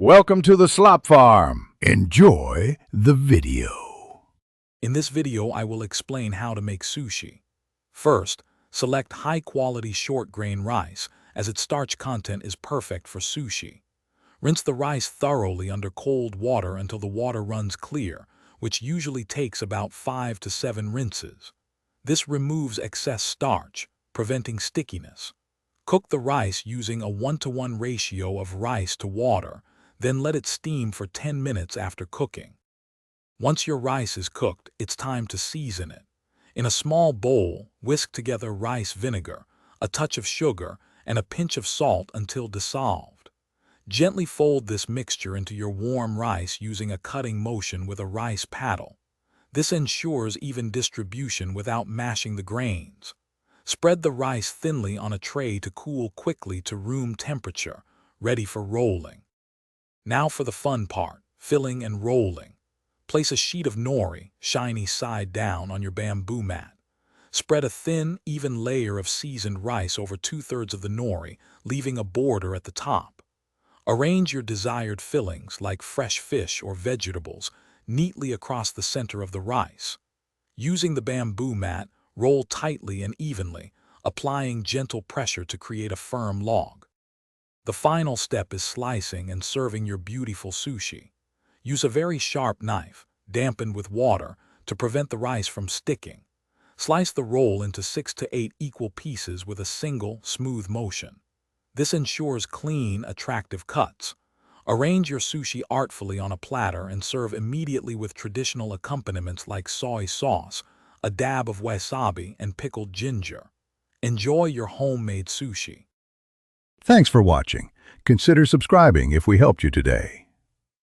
Welcome to the Slop Farm. Enjoy the video. In this video, I will explain how to make sushi. First, select high-quality short-grain rice, as its starch content is perfect for sushi. Rinse the rice thoroughly under cold water until the water runs clear, which usually takes about 5 to 7 rinses. This removes excess starch, preventing stickiness. Cook the rice using a 1-to-1 ratio of rice to water, then let it steam for 10 minutes after cooking. Once your rice is cooked, it's time to season it. In a small bowl, whisk together rice vinegar, a touch of sugar, and a pinch of salt until dissolved. Gently fold this mixture into your warm rice using a cutting motion with a rice paddle. This ensures even distribution without mashing the grains. Spread the rice thinly on a tray to cool quickly to room temperature, ready for rolling. Now for the fun part, filling and rolling. Place a sheet of nori, shiny side down, on your bamboo mat. Spread a thin, even layer of seasoned rice over 2/3 of the nori, leaving a border at the top. Arrange your desired fillings, like fresh fish or vegetables, neatly across the center of the rice. Using the bamboo mat, roll tightly and evenly, applying gentle pressure to create a firm log. The final step is slicing and serving your beautiful sushi. Use a very sharp knife, dampened with water, to prevent the rice from sticking. Slice the roll into 6 to 8 equal pieces with a single, smooth motion. This ensures clean, attractive cuts. Arrange your sushi artfully on a platter and serve immediately with traditional accompaniments like soy sauce, a dab of wasabi, and pickled ginger. Enjoy your homemade sushi. Thanks for watching. Consider subscribing if we helped you today.